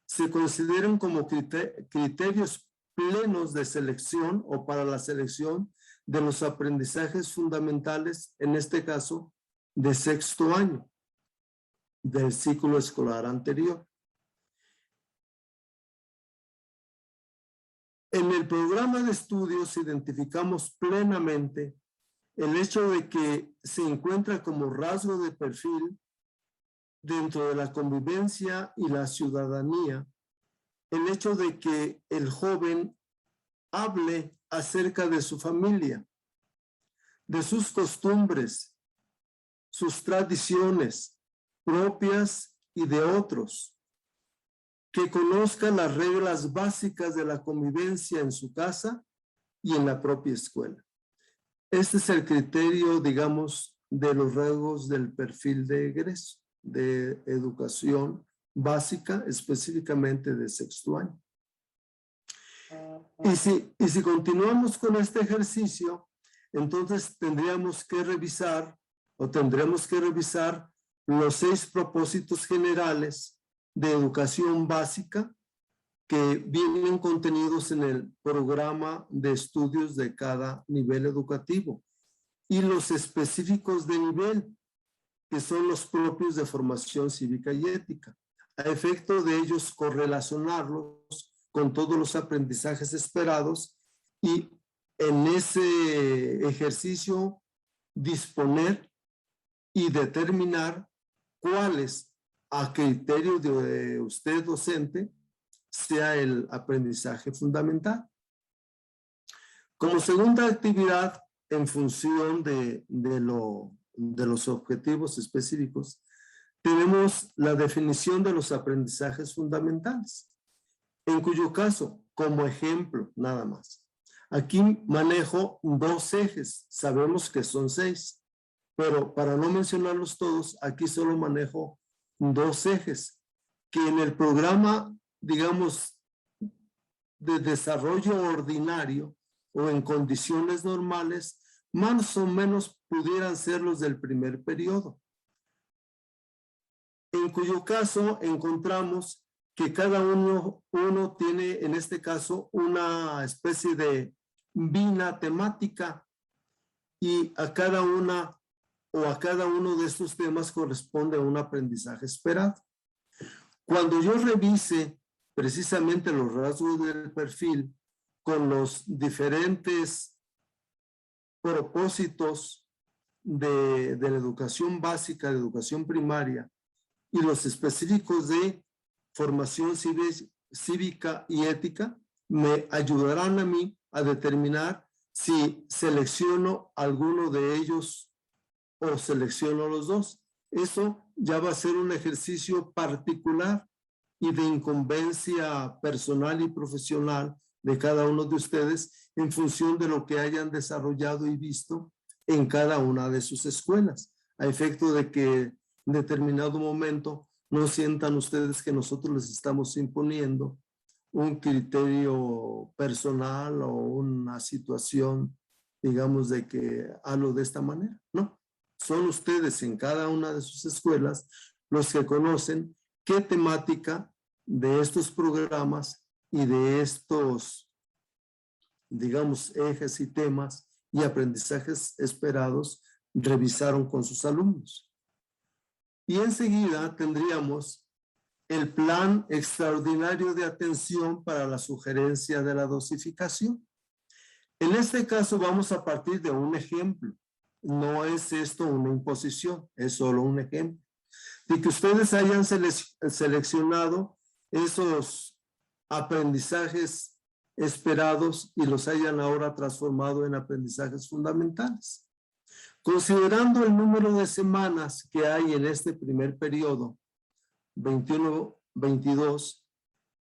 S4: se consideren como criterios plenos de selección o para la selección de los aprendizajes fundamentales, en este caso, de sexto año del ciclo escolar anterior. En el programa de estudios identificamos plenamente el hecho de que se encuentra como rasgo de perfil dentro de la convivencia y la ciudadanía el hecho de que el joven hable acerca de su familia, de sus costumbres, sus tradiciones propias y de otros, que conozca las reglas básicas de la convivencia en su casa y en la propia escuela. Este es el criterio, digamos, de los rasgos del perfil de egreso de educación básica, específicamente de sexto año. Y si continuamos con este ejercicio, entonces tendremos que revisar los 6 propósitos generales de educación básica que vienen contenidos en el programa de estudios de cada nivel educativo y los específicos de nivel, que son los propios de formación cívica y ética, a efecto de ellos correlacionarlos con todos los aprendizajes esperados y en ese ejercicio disponer y determinar cuáles, a criterio de usted docente, sea el aprendizaje fundamental. Como segunda actividad, en función de los objetivos específicos, tenemos la definición de los aprendizajes fundamentales, en cuyo caso, como ejemplo, nada más. Aquí manejo 2 ejes, sabemos que son 6, pero para no mencionarlos todos, aquí solo manejo 2 ejes, que en el programa, digamos, de desarrollo ordinario o en condiciones normales, más o menos pudieran ser los del primer periodo. En cuyo caso encontramos que cada uno tiene, en este caso, una especie de vina temática y a cada una o a cada uno de estos temas corresponde a un aprendizaje esperado. Cuando yo revise precisamente los rasgos del perfil con los diferentes propósitos de la educación básica, de educación primaria, y los específicos de formación cívica y ética, me ayudarán a mí a determinar si selecciono alguno de ellos o selecciono los 2. Eso ya va a ser un ejercicio particular y de incumbencia personal y profesional de cada uno de ustedes en función de lo que hayan desarrollado y visto en cada una de sus escuelas, a efecto de que en determinado momento no sientan ustedes que nosotros les estamos imponiendo un criterio personal o una situación, digamos, de que hazlo de esta manera. No, son ustedes en cada una de sus escuelas los que conocen qué temática de estos programas y de estos, digamos, ejes y temas y aprendizajes esperados revisaron con sus alumnos. Y enseguida tendríamos el plan extraordinario de atención para la sugerencia de la dosificación. En este caso vamos a partir de un ejemplo. No es esto una imposición, es solo un ejemplo. De que ustedes hayan seleccionado esos aprendizajes esperados y los hayan ahora transformado en aprendizajes fundamentales. Considerando el número de semanas que hay en este primer periodo, 21-22,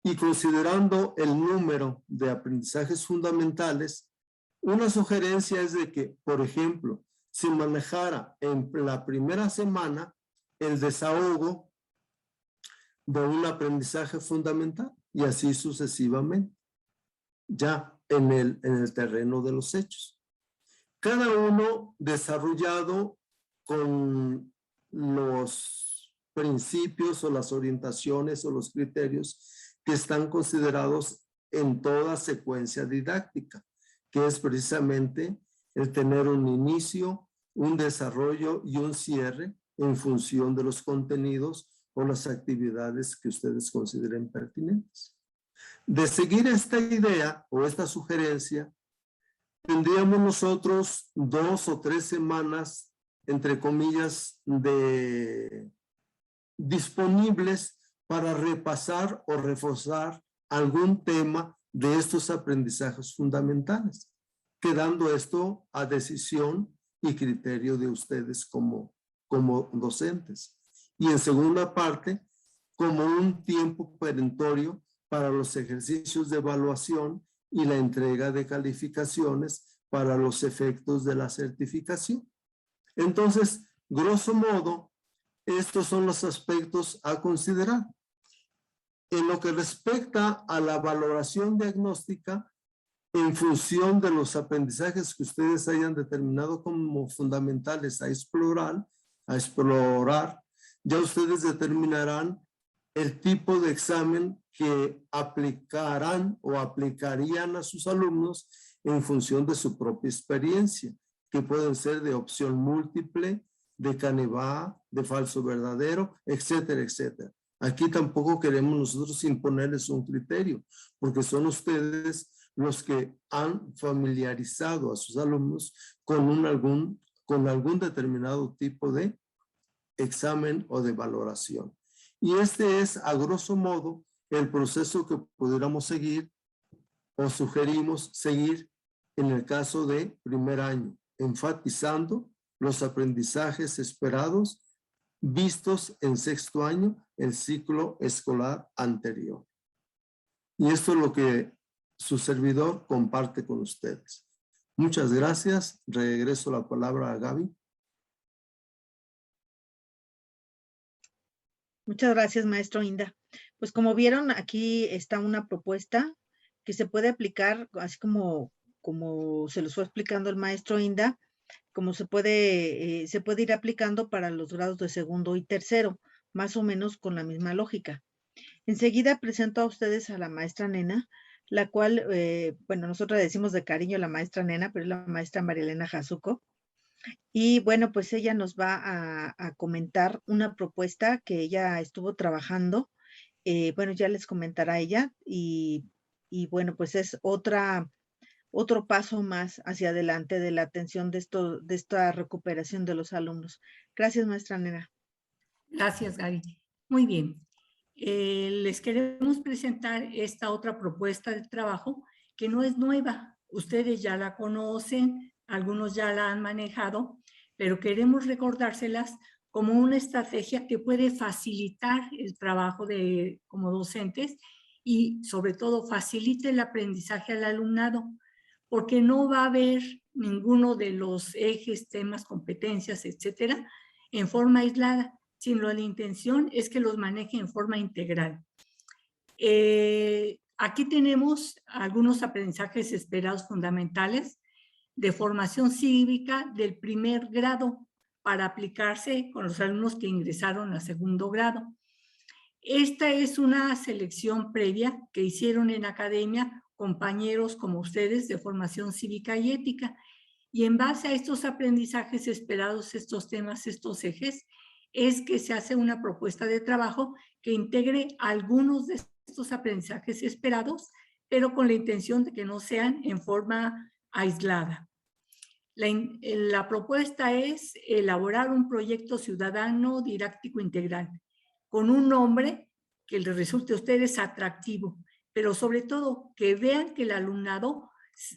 S4: y considerando el número de aprendizajes fundamentales, una sugerencia es de que, por ejemplo, se manejara en la primera semana el desahogo de un aprendizaje fundamental y así sucesivamente, ya en el terreno de los hechos. Cada uno desarrollado con los principios o las orientaciones o los criterios que están considerados en toda secuencia didáctica, que es precisamente el tener un inicio, un desarrollo y un cierre en función de los contenidos o las actividades que ustedes consideren pertinentes. De seguir esta idea o esta sugerencia, tendríamos nosotros 2 o 3 semanas, entre comillas, disponibles para repasar o reforzar algún tema de estos aprendizajes fundamentales, quedando esto a decisión y criterio de ustedes como docentes. Y en segunda parte, como un tiempo perentorio para los ejercicios de evaluación y la entrega de calificaciones para los efectos de la certificación. Entonces, grosso modo, estos son los aspectos a considerar. En lo que respecta a la valoración diagnóstica, en función de los aprendizajes que ustedes hayan determinado como fundamentales a explorar, ya ustedes determinarán el tipo de examen que aplicarán o aplicarían a sus alumnos en función de su propia experiencia, que pueden ser de opción múltiple, de Canevá, de falso verdadero, etcétera, etcétera. Aquí tampoco queremos nosotros imponerles un criterio, porque son ustedes los que han familiarizado a sus alumnos con algún determinado tipo de examen o de valoración. Y este es, a grosso modo, el proceso que pudiéramos seguir o sugerimos seguir en el caso de primer año, enfatizando los aprendizajes esperados vistos en sexto año, el ciclo escolar anterior. Y esto es lo que su servidor comparte con ustedes. Muchas gracias. Regreso la palabra a Gaby.
S3: Muchas gracias, maestro Inda. Pues como vieron, aquí está una propuesta que se puede aplicar, así como se los fue explicando el maestro Inda, como se puede ir aplicando para los grados de segundo y tercero, más o menos con la misma lógica. Enseguida presento a ustedes a la maestra Nena, la cual, bueno, nosotros le decimos de cariño a la maestra Nena, pero es la maestra María Elena Jazuko. Y bueno, pues ella nos va a comentar una propuesta que ella estuvo trabajando. Bueno, ya les comentará ella y bueno, pues es otro paso más hacia adelante de la atención de esta recuperación de los alumnos. Gracias, maestra Nena.
S2: Gracias, Gaby. Muy bien. Les queremos presentar esta otra propuesta de trabajo que no es nueva. Ustedes ya la conocen, algunos ya la han manejado, pero queremos recordárselas como una estrategia que puede facilitar el trabajo como docentes y sobre todo facilite el aprendizaje al alumnado, porque no va a haber ninguno de los ejes, temas, competencias, etcétera, en forma aislada, sino la intención es que los maneje en forma integral. Aquí tenemos algunos aprendizajes esperados fundamentales de formación cívica del primer grado para aplicarse con los alumnos que ingresaron a segundo grado. Esta es una selección previa que hicieron en academia compañeros como ustedes de formación cívica y ética. Y en base a estos aprendizajes esperados, estos temas, estos ejes, es que se hace una propuesta de trabajo que integre algunos de estos aprendizajes esperados, pero con la intención de que no sean en forma aislada. La propuesta es elaborar un proyecto ciudadano didáctico integral con un nombre que les resulte a ustedes atractivo, pero sobre todo que vean que el alumnado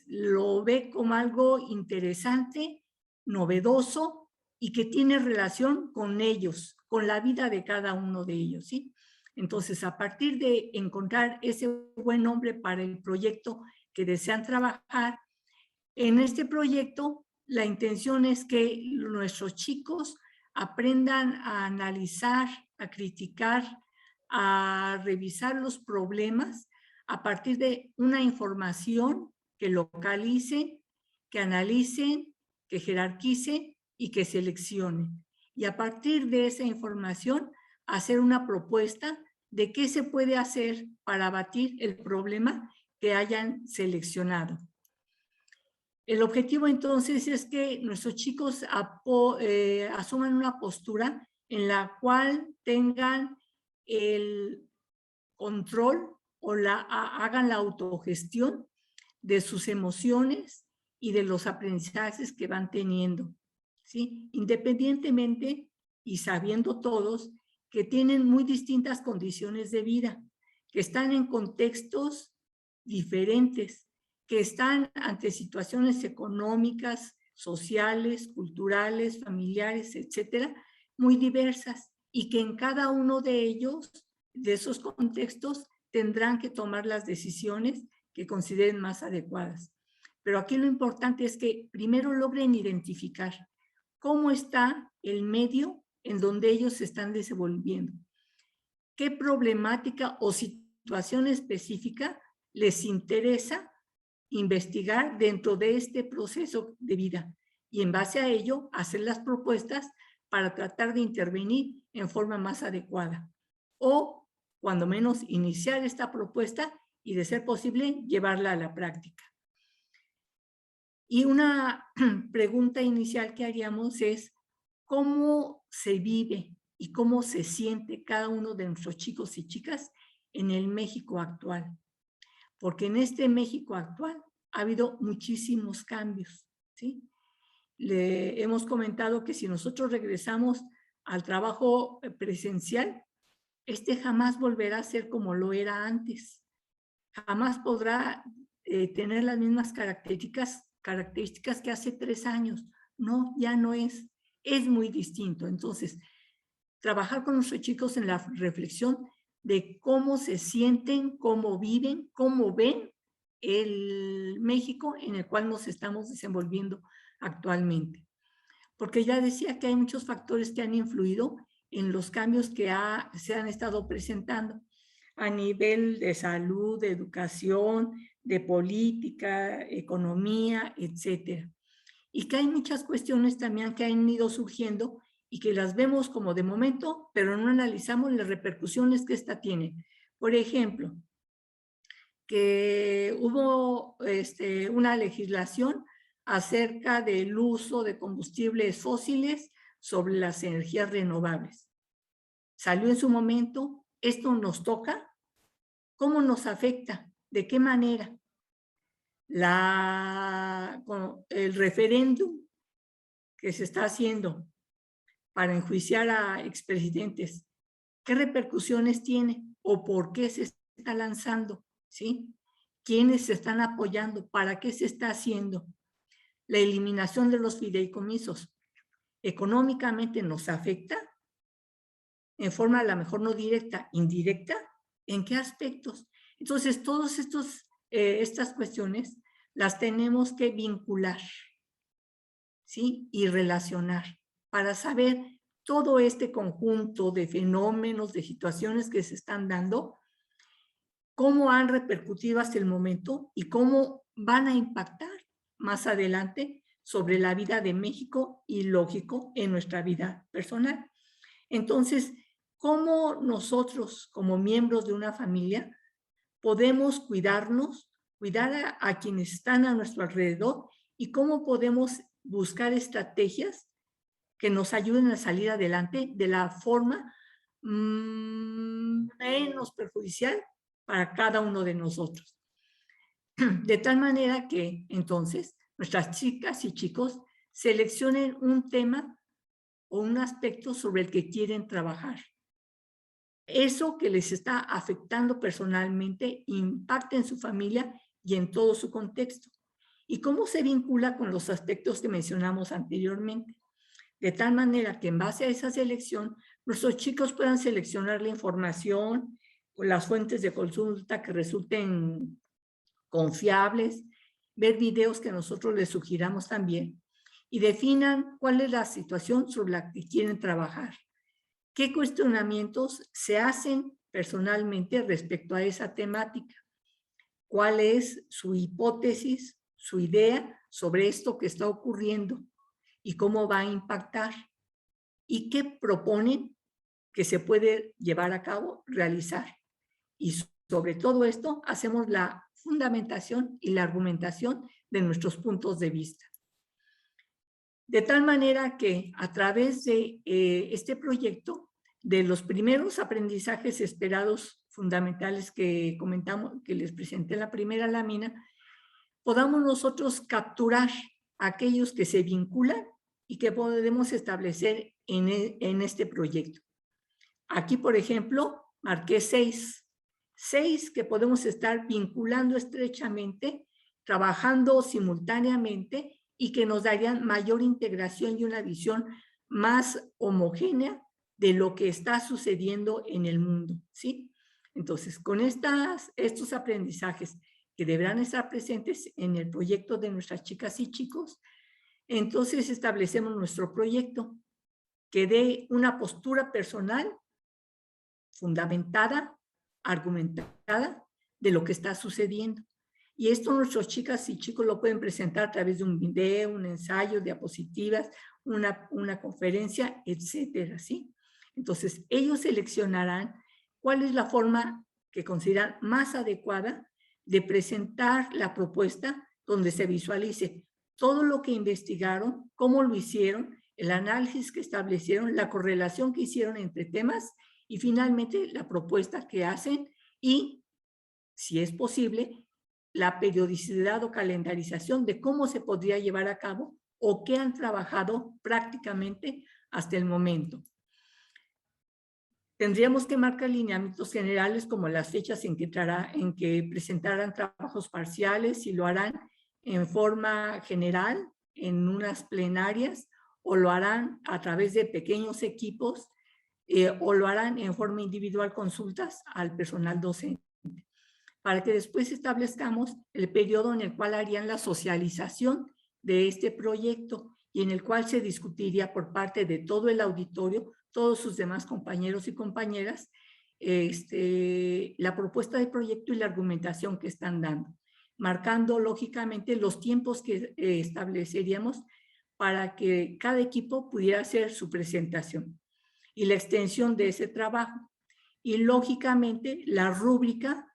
S2: lo ve como algo interesante, novedoso y que tiene relación con ellos, con la vida de cada uno de ellos, ¿sí? Entonces, a partir de encontrar ese buen nombre para el proyecto que desean trabajar, en este proyecto la intención es que nuestros chicos aprendan a analizar, a criticar, a revisar los problemas a partir de una información que localicen, que analicen, que jerarquicen y que seleccionen. Y a partir de esa información, hacer una propuesta de qué se puede hacer para abatir el problema que hayan seleccionado. El objetivo entonces es que nuestros chicos asuman una postura en la cual tengan el control o hagan la autogestión de sus emociones y de los aprendizajes que van teniendo, ¿sí? Independientemente y sabiendo todos que tienen muy distintas condiciones de vida, que están en contextos diferentes, que están ante situaciones económicas, sociales, culturales, familiares, etcétera, muy diversas, y que en cada uno de ellos, de esos contextos, tendrán que tomar las decisiones que consideren más adecuadas. Pero aquí lo importante es que primero logren identificar cómo está el medio en donde ellos se están desenvolviendo, qué problemática o situación específica les interesa investigar dentro de este proceso de vida y en base a ello hacer las propuestas para tratar de intervenir en forma más adecuada o cuando menos iniciar esta propuesta y de ser posible llevarla a la práctica. Y una pregunta inicial que haríamos es ¿cómo se vive y cómo se siente cada uno de nuestros chicos y chicas en el México actual? porque en este México actual ha habido muchísimos cambios, ¿sí? Le hemos comentado que si nosotros regresamos al trabajo presencial, este jamás volverá a ser como lo era antes. Jamás podrá tener las mismas características que hace 3 años. No, ya no es. Es muy distinto. Entonces, trabajar con nuestros chicos en la reflexión de cómo se sienten, cómo viven, cómo ven el México en el cual nos estamos desenvolviendo actualmente. Porque ya decía que hay muchos factores que han influido en los cambios que se han estado presentando a nivel de salud, de educación, de política, economía, etcétera. Y que hay muchas cuestiones también que han ido surgiendo y que las vemos como de momento, pero no analizamos las repercusiones que esta tiene. Por ejemplo, que hubo una legislación acerca del uso de combustibles fósiles sobre las energías renovables. Salió en su momento, esto nos toca, ¿cómo nos afecta? ¿De qué manera? El referéndum que se está haciendo para enjuiciar a expresidentes, ¿qué repercusiones tiene o por qué se está lanzando? ¿Sí? ¿Quiénes se están apoyando? ¿Para qué se está haciendo? La eliminación de los fideicomisos, ¿económicamente nos afecta? En forma a lo mejor no directa, indirecta, ¿en qué aspectos? Entonces, todas estas cuestiones las tenemos que vincular, ¿sí? Y relacionar para saber todo este conjunto de fenómenos, de situaciones que se están dando, cómo han repercutido hasta el momento y cómo van a impactar más adelante sobre la vida de México y, lógico, en nuestra vida personal. Entonces, ¿cómo nosotros, como miembros de una familia, podemos cuidarnos, cuidar a quienes están a nuestro alrededor y cómo podemos buscar estrategias que nos ayuden a salir adelante de la forma menos perjudicial para cada uno de nosotros? De tal manera que, entonces, nuestras chicas y chicos seleccionen un tema o un aspecto sobre el que quieren trabajar. Eso que les está afectando personalmente impacta en su familia y en todo su contexto. ¿Y cómo se vincula con los aspectos que mencionamos anteriormente? De tal manera que en base a esa selección, nuestros chicos puedan seleccionar la información o las fuentes de consulta que resulten confiables, ver videos que nosotros les sugiramos también y definan cuál es la situación sobre la que quieren trabajar. ¿Qué cuestionamientos se hacen personalmente respecto a esa temática? ¿Cuál es su hipótesis, su idea sobre esto que está ocurriendo y cómo va a impactar? ¿Y qué proponen que se puede llevar a cabo, realizar? Y sobre todo esto hacemos la fundamentación y la argumentación de nuestros puntos de vista. De tal manera que a través de este proyecto, de los primeros aprendizajes esperados fundamentales que comentamos, que les presenté en la primera lámina, podamos nosotros capturar aquellos que se vinculan y que podemos establecer en este proyecto. Aquí, por ejemplo, marqué 6 que podemos estar vinculando estrechamente, trabajando simultáneamente y que nos darían mayor integración y una visión más homogénea de lo que está sucediendo en el mundo, ¿sí? Entonces, con estos aprendizajes que deberán estar presentes en el proyecto de nuestras chicas y chicos, entonces establecemos nuestro proyecto que dé una postura personal fundamentada, argumentada de lo que está sucediendo. Y esto nuestros chicas y chicos lo pueden presentar a través de un video, un ensayo, diapositivas, una conferencia, etcétera, ¿sí? Entonces, ellos seleccionarán cuál es la forma que consideran más adecuada de presentar la propuesta donde se visualice todo lo que investigaron, cómo lo hicieron, el análisis que establecieron, la correlación que hicieron entre temas y finalmente la propuesta que hacen y, si es posible, la periodicidad o calendarización de cómo se podría llevar a cabo o qué han trabajado prácticamente hasta el momento. Tendríamos que marcar lineamientos generales como las fechas en que presentarán trabajos parciales, si lo harán en forma general, en unas plenarias, o lo harán a través de pequeños equipos, o lo harán en forma individual consultas al personal docente, para que después establezcamos el periodo en el cual harían la socialización de este proyecto y en el cual se discutiría por parte de todo el auditorio, todos sus demás compañeros y compañeras, la propuesta de proyecto y la argumentación que están dando, marcando lógicamente los tiempos que estableceríamos para que cada equipo pudiera hacer su presentación y la extensión de ese trabajo. Y lógicamente la rúbrica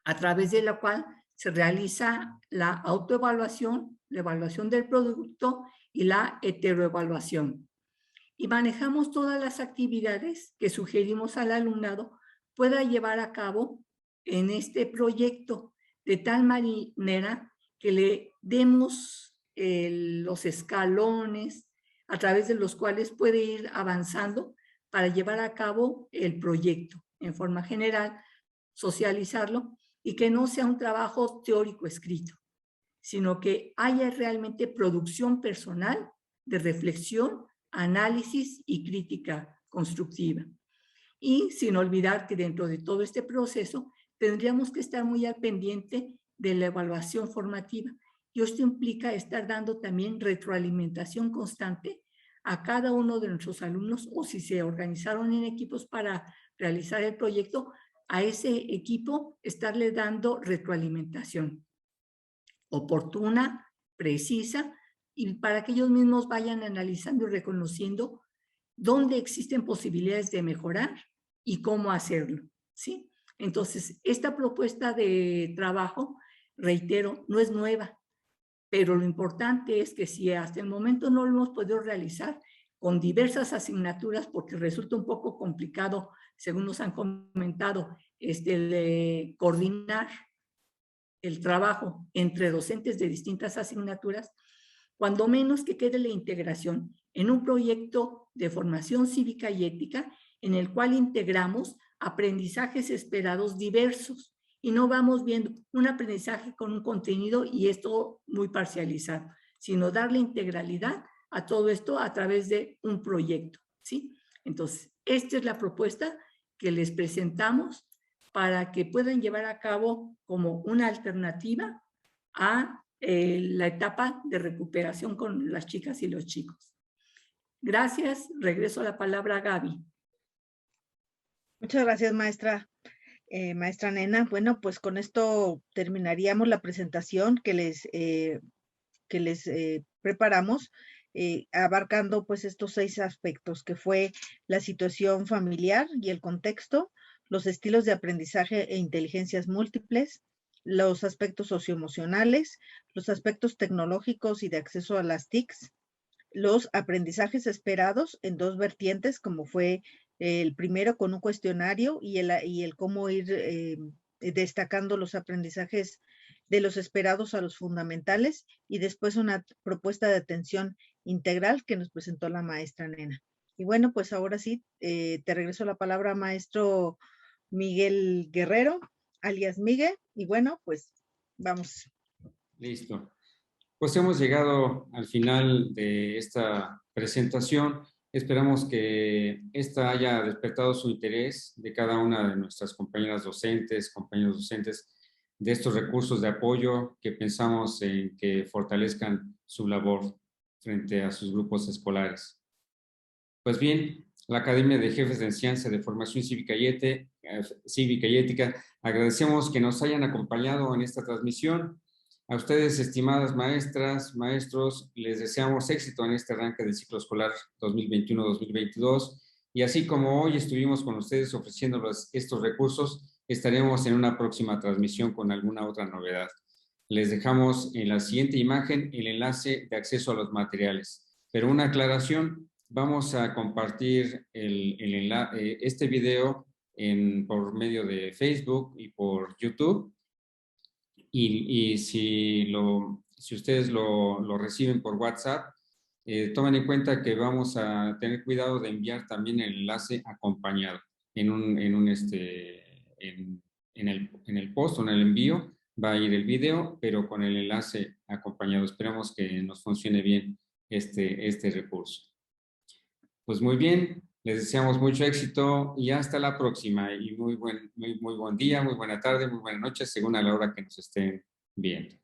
S2: a través de la cual se realiza la autoevaluación, la evaluación del producto y la heteroevaluación. Y manejamos todas las actividades que sugerimos al alumnado pueda llevar a cabo en este proyecto, de tal manera que le demos los escalones a través de los cuales puede ir avanzando para llevar a cabo el proyecto en forma general, socializarlo y que no sea un trabajo teórico escrito, sino que haya realmente producción personal de reflexión, análisis y crítica constructiva. Y sin olvidar que dentro de todo este proceso tendríamos que estar muy al pendiente de la evaluación formativa. Y esto implica estar dando también retroalimentación constante a cada uno de nuestros alumnos, o si se organizaron en equipos para realizar el proyecto, a ese equipo estarle dando retroalimentación oportuna, precisa, y para que ellos mismos vayan analizando y reconociendo dónde existen posibilidades de mejorar y cómo hacerlo, ¿sí? Entonces, esta propuesta de trabajo, reitero, no es nueva, pero lo importante es que si hasta el momento no lo hemos podido realizar con diversas asignaturas, porque resulta un poco complicado, según nos han comentado, de coordinar el trabajo entre docentes de distintas asignaturas, cuando menos que quede la integración en un proyecto de formación cívica y ética en el cual integramos aprendizajes esperados diversos y no vamos viendo un aprendizaje con un contenido y esto muy parcializado, sino darle integralidad a todo esto a través de un proyecto, ¿sí? Entonces, esta es la propuesta que les presentamos para que puedan llevar a cabo como una alternativa a la etapa de recuperación con las chicas y los chicos. Gracias. Regreso la palabra a Gaby.
S3: Muchas gracias, maestra. Maestra Nena. Bueno, pues con esto terminaríamos la presentación que les preparamos, abarcando pues estos 6 aspectos, que fue la situación familiar y el contexto, los estilos de aprendizaje e inteligencias múltiples, los aspectos socioemocionales, los aspectos tecnológicos y de acceso a las TICs, los aprendizajes esperados en 2 vertientes, como fue el primero con un cuestionario y el cómo ir destacando los aprendizajes de los esperados a los fundamentales, y después una propuesta de atención integral que nos presentó la maestra Nena. Y bueno, pues ahora sí, te regreso la palabra, maestro Miguel Guerrero, alias Miguel, y bueno, pues vamos.
S1: Listo. Pues hemos llegado al final de esta presentación. Esperamos que esta haya despertado su interés de cada una de nuestras compañeras docentes, compañeros docentes, de estos recursos de apoyo que pensamos en que fortalezcan su labor frente a sus grupos escolares. Pues bien, la Academia de Jefes de Enseñanza de Formación Cívica y Ética, agradecemos que nos hayan acompañado en esta transmisión. A ustedes, estimadas maestras, maestros, les deseamos éxito en este arranque del ciclo escolar 2021-2022. Y así como hoy estuvimos con ustedes ofreciéndoles estos recursos, estaremos en una próxima transmisión con alguna otra novedad. Les dejamos en la siguiente imagen el enlace de acceso a los materiales. Pero una aclaración, vamos a compartir este video por medio de Facebook y por YouTube. y si ustedes lo reciben por WhatsApp, tomen en cuenta que vamos a tener cuidado de enviar también el enlace acompañado en el post o en el envío. Va a ir el video, pero con el enlace acompañado. Esperamos que nos funcione bien este recurso. Pues muy bien, les deseamos mucho éxito y hasta la próxima. Y muy buen día, muy buena tarde, muy buena noche, según a la hora que nos estén viendo.